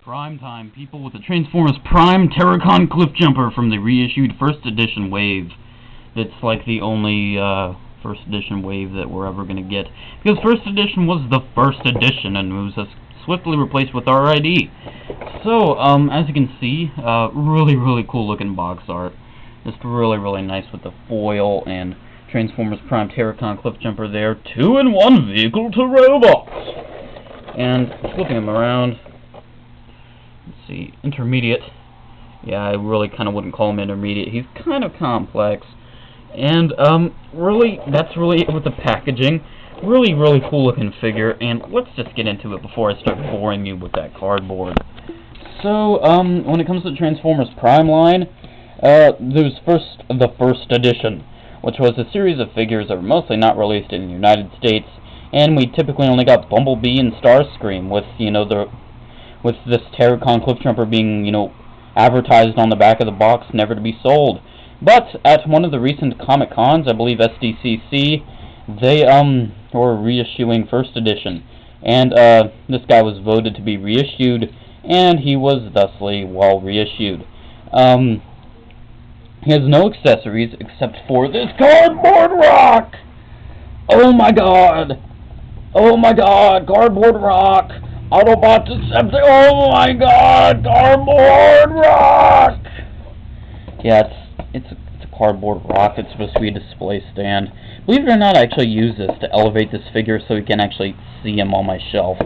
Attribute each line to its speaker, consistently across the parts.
Speaker 1: Prime time, people, with the Transformers Prime Terrorcon Cliffjumper from the reissued First Edition wave. That's like the only First Edition wave that we're ever going to get. Because First Edition was the First Edition and was swiftly replaced with RID. So, as you can see, really cool looking box art. Just really nice with the foil and Transformers Prime Terrorcon Cliffjumper there. 2-in-1 vehicle to robots! And flipping him around. Let's see, intermediate. Yeah, I really kind of wouldn't call him intermediate. He's kind of complex. And, really, that's really it with the packaging. Really cool looking figure. And let's just get into it before I start boring you with that cardboard. So, when it comes to the Transformers Prime line, there's the First Edition, which was a series of figures that were mostly not released in the United States. And we typically only got Bumblebee and Starscream with, with this Terrorcon Cliffjumper being, advertised on the back of the box, never to be sold. But at one of the recent Comic Cons, I believe SDCC, they were reissuing First Edition, and this guy was voted to be reissued, and he was thusly well reissued. He has no accessories except for this cardboard rock. Oh my god! Oh my god! Cardboard rock! Autobot Decepticon! Oh my god! Cardboard rock! Yeah, it's a cardboard rock. It's supposed to be a display stand. Believe it or not, I actually use this to elevate this figure so you can actually see him on my shelf.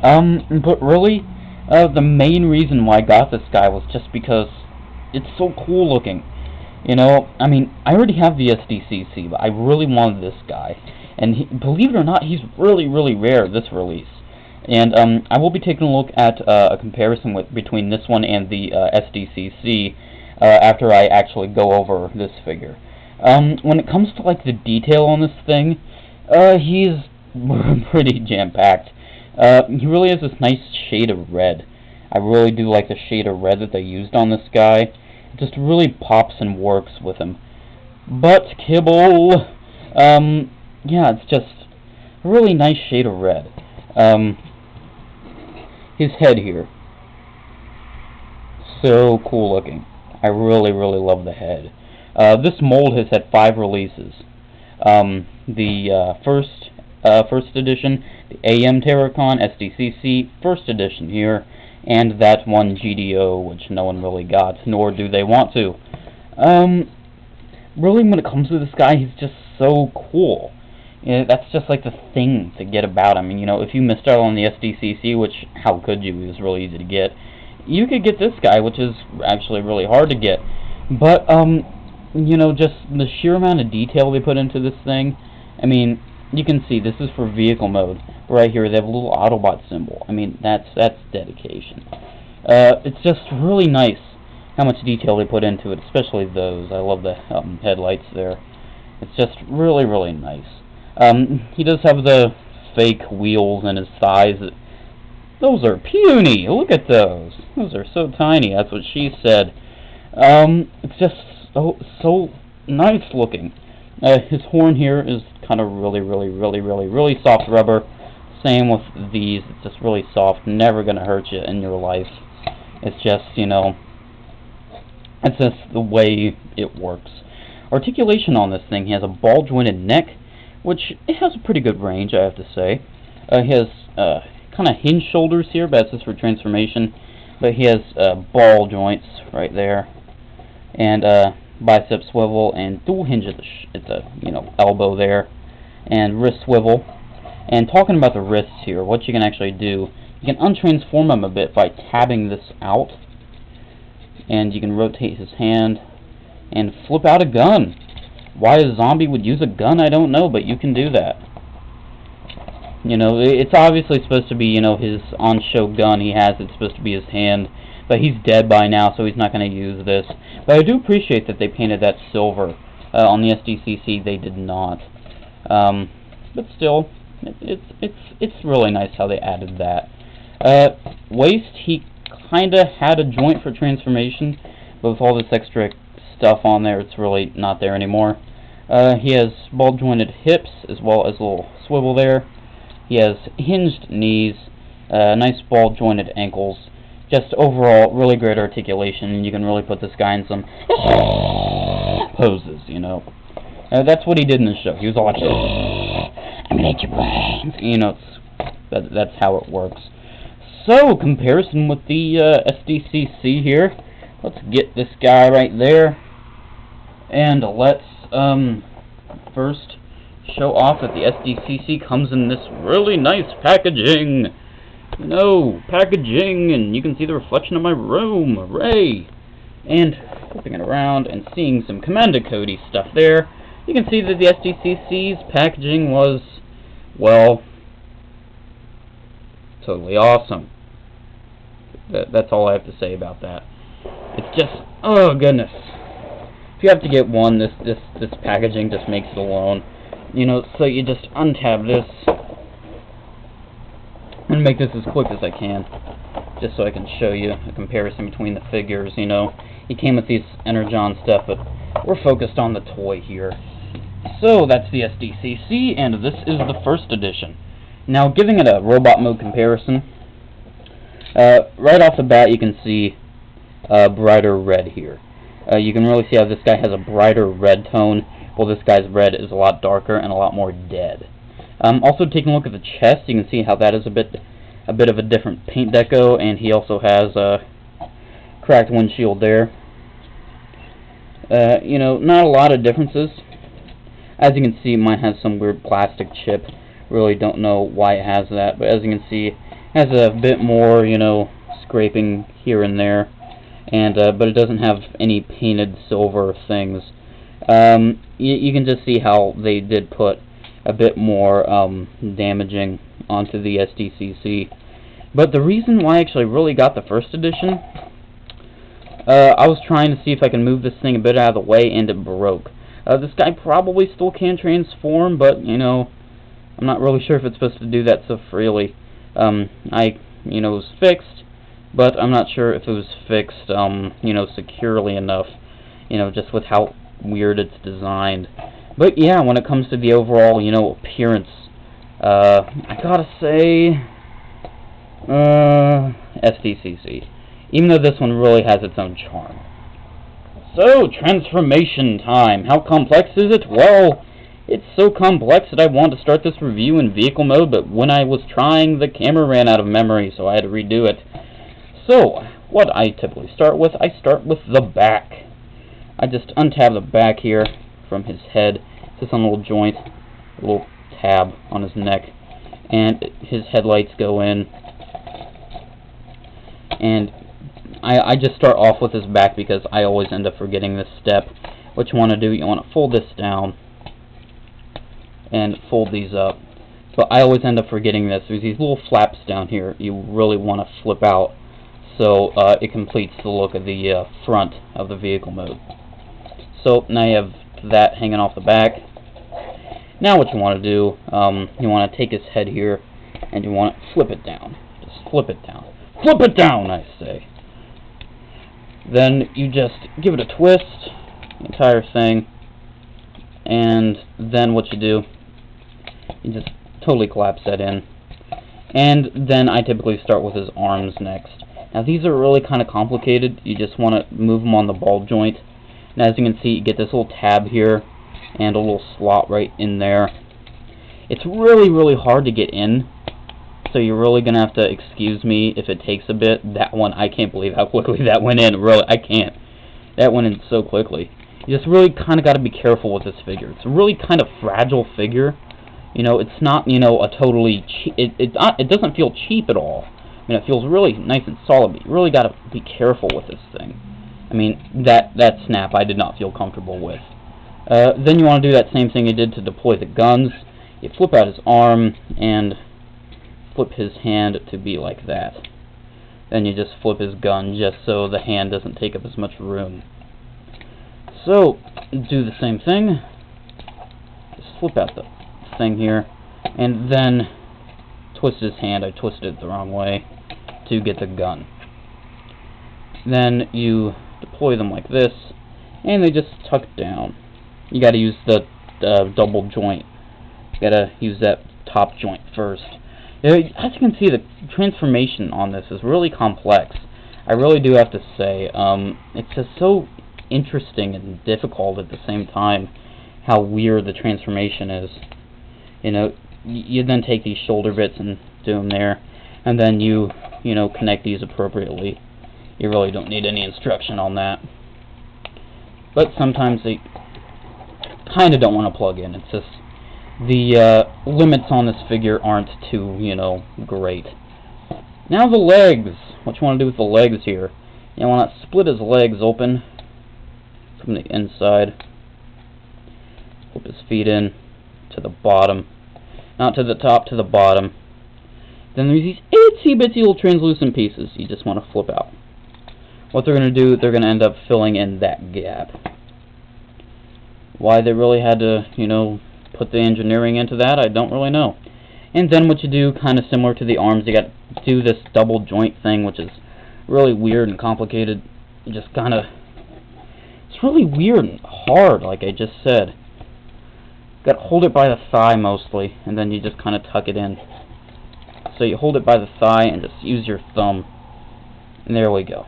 Speaker 1: But really, the main reason why I got this guy was just because it's so cool looking. I mean, I already have the SDCC, but I really wanted this guy. And believe it or not, he's really rare, this release. And I will be taking a look at a comparison between this one and the SDCC after I actually go over this figure. When it comes to like the detail on this thing, he's pretty jam-packed. He really has this nice shade of red. I really do like the shade of red that they used on this guy. It just really pops and works with him. But Kibble, yeah, it's just a really nice shade of red. His head here, so cool looking. I really love the head. This mold has had 5 releases. The First Edition, the AM Terrorcon, SDCC, First Edition here, and that one GDO, which no one really got, nor do they want to. Really, when it comes to this guy, he's just so cool. That's just like the thing to get about him. If you missed out on the SDCC, which, how could you? It was really easy to get. You could get this guy, which is actually really hard to get. But, just the sheer amount of detail they put into this thing. I mean, you can see this is for vehicle mode. Right here, they have a little Autobot symbol. I mean, that's dedication. It's just really nice how much detail they put into it, especially those. I love the headlights there. It's just really nice. He does have the fake wheels in his thighs. Those are puny! Look at those! Those are so tiny, that's what she said. It's just so nice looking. His horn here is kind of really soft rubber. Same with these, it's just really soft, never gonna hurt you in your life. It's just, it's just the way it works. Articulation on this thing, he has a ball-jointed neck, which it has a pretty good range, I have to say. He has kind of hinge shoulders here, but that's just for transformation. But he has ball joints right there, and bicep swivel, and dual hinge at the elbow there, and wrist swivel. And talking about the wrists here, what you can actually do, you can untransform him a bit by tabbing this out, and you can rotate his hand and flip out a gun. Why a zombie would use a gun, I don't know, but you can do that. It's obviously supposed to be, his on-show gun he has. It's supposed to be his hand, but he's dead by now, so he's not going to use this. But I do appreciate that they painted that silver. On the SDCC, they did not. But still, it's really nice how they added that. Waist, he kind of had a joint for transformation, but with all this extra stuff on there, it's really not there anymore. He has ball-jointed hips, as well as a little swivel there. He has hinged knees, nice ball-jointed ankles. just overall, really great articulation, and you can really put this guy in some poses, you know. That's what he did in the show. He was all like, I'm gonna eat your brains. You know, that's how it works. So, comparison with the SDCC here. Let's get this guy right there. And let's first show off that the SDCC comes in this really nice packaging. You know, packaging, and you can see the reflection of my room. Hooray! And flipping it around and seeing some Commander Cody stuff there, you can see that the SDCC's packaging was, well, totally awesome. That's all I have to say about that. It's just, oh goodness. If you have to get one, this packaging just makes it alone. You know, so you just untab this. I'm going to make this as quick as I can, just so I can show you a comparison between the figures, you know. He came with these Energon stuff, but we're focused on the toy here. So, that's the SDCC, and this is the first edition. Now, giving it a robot mode comparison, right off the bat you can see brighter red here. You can really see how this guy has a brighter red tone, while this guy's red is a lot darker and a lot more dead. Also, taking a look at the chest, you can see how that is a bit of a different paint deco, and he also has a cracked windshield there. You know, not a lot of differences. As you can see, mine has some weird plastic chip. Really don't know why it has that, but as you can see, it has a bit more, you know, scraping here and there, and but it doesn't have any painted silver things. You can just see how they did put a bit more damaging onto the SDCC. But the reason why I actually really got the first edition, I was trying to see if I can move this thing a bit out of the way, and it broke. This guy probably still can transform, but, you know, I'm not really sure if it's supposed to do that so freely. You know, it was fixed, but I'm not sure if it was fixed, you know, securely enough, you know, just with how weird it's designed. But yeah, when it comes to the overall, you know, appearance, I gotta say, SDCC. Even though this one really has its own charm. So, transformation time. How complex is it? Well, it's so complex that I wanted to start this review in vehicle mode, but when I was trying, the camera ran out of memory, so I had to redo it. So, what I typically start with, I start with the back. I just untab the back here from his head. It's just on a little joint, a little tab on his neck, and his headlights go in. And I just start off with his back because I always end up forgetting this step. What you want to do, you want to fold this down and fold these up. But I always end up forgetting this. There's these little flaps down here you really want to flip out, so it completes the look of the front of the vehicle mode. So now you have that hanging off the back. Now what you want to do, you want to take his head here and you want to flip it down. Just flip it down. Flip it down, I say. Then you just give it a twist, the entire thing, and then what you do, you just totally collapse that in. And then I typically start with his arms next. Now these are really kind of complicated. You just want to move them on the ball joint. And as you can see, you get this little tab here and a little slot right in there. It's really, really hard to get in, so you're really going to have to excuse me if it takes a bit. That one, I can't believe how quickly that went in. Really, I can't. That went in so quickly. You just really kind of got to be careful with this figure. It's a really kind of fragile figure. You know, it's not, you know, a totally cheap, it doesn't feel cheap at all. I mean, it feels really nice and solid, but you really got to be careful with this thing. I mean, that snap I did not feel comfortable with. Then you want to do that same thing you did to deploy the guns. You flip out his arm and flip his hand to be like that. Then you just flip his gun just so the hand doesn't take up as much room. So, do the same thing. Just flip out the thing here, and then twist his hand. I twisted it the wrong way to get the gun. Then you deploy them like this, and they just tuck down. You gotta use the double joint. You gotta use that top joint first. As you can see, the transformation on this is really complex. I really do have to say, it's just so interesting and difficult at the same time how weird the transformation is. You know, you then take these shoulder bits and do them there, and then you connect these appropriately. You really don't need any instruction on that. But sometimes they kind of don't want to plug in. It's just the limits on this figure aren't too, great. Now the legs. What you want to do with the legs here? You want to split his legs open from the inside. Flip his feet in to the bottom. Not to the top, to the bottom. Then there's these itsy bitsy little translucent pieces you just want to flip out. What they're going to do, they're going to end up filling in that gap. Why they really had to, put the engineering into that, I don't really know. And then what you do, kind of similar to the arms, you got to do this double joint thing, which is really weird and complicated. You just kind of, it's really weird and hard, like I just said. Got to hold it by the thigh mostly, and then you just kind of tuck it in. So you hold it by the thigh and just use your thumb, and there we go.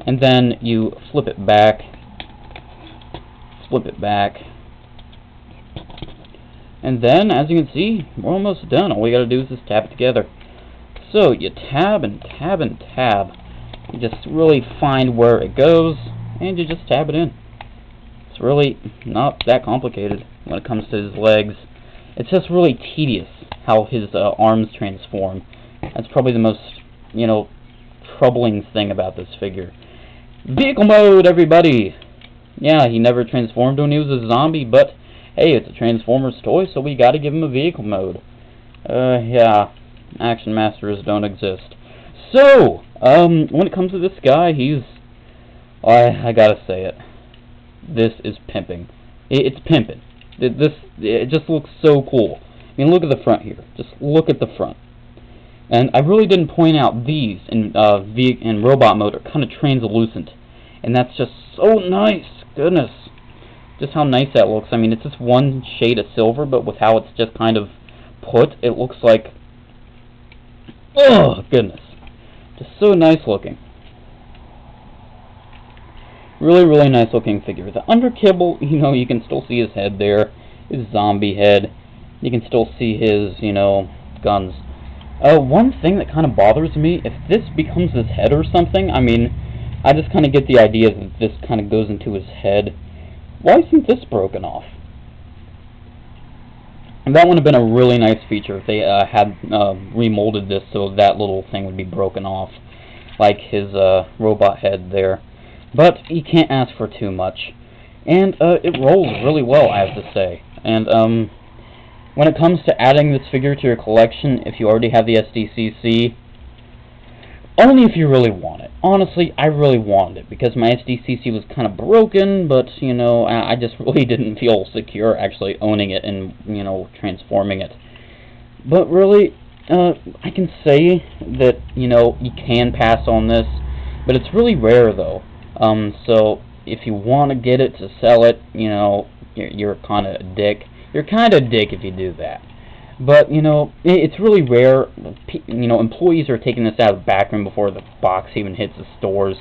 Speaker 1: And then you flip it back, and then, as you can see, we're almost done. All we got to do is just tab it together. So you tab and tab and tab. You just really find where it goes, and you just tab it in. It's really not that complicated when it comes to his legs. It's just really tedious how his arms transform. That's probably the most, troubling thing about this figure. Vehicle mode, everybody! Yeah, he never transformed when he was a zombie, but hey, it's a Transformers toy, so we gotta give him a vehicle mode. Yeah, Action Masters don't exist. So, when it comes to this guy, he's... I gotta say it. This is pimping. It's pimping. It just looks so cool. I mean, look at the front here. Just look at the front. And I really didn't point out these in robot mode are kind of translucent. And that's just so nice. Goodness. Just how nice that looks. I mean, it's just one shade of silver, but with how it's just kind of put, it looks like... oh, goodness. Just so nice looking. Really, really nice looking figure. The underkibble, you can still see his head there. His zombie head. You can still see his, guns. One thing that kind of bothers me, if this becomes his head or something, I mean, I just kind of get the idea that this kind of goes into his head. Why isn't this broken off? And that would have been a really nice feature if they had remolded this so that little thing would be broken off, like his robot head there. But you can't ask for too much. And it rolls really well, I have to say. And when it comes to adding this figure to your collection, if you already have the SDCC, only if you really want it. Honestly, I really wanted it, because my SDCC was kind of broken, but, I just really didn't feel secure actually owning it and, transforming it. But really, I can say that, you can pass on this, but it's really rare, though. So, if you want to get it to sell it, you're kind of a dick. You're kind of a dick if you do that. But, it's really rare. Employees are taking this out of the back room before the box even hits the stores.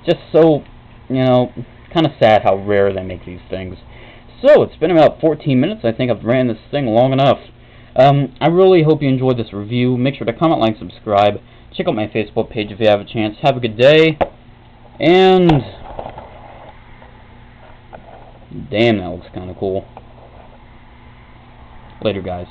Speaker 1: Just so, kind of sad how rare they make these things. So, it's been about 14 minutes. I think I've ran this thing long enough. I really hope you enjoyed this review. Make sure to comment, like, subscribe. Check out my Facebook page if you have a chance. Have a good day. And... damn, that looks kind of cool. Later, guys.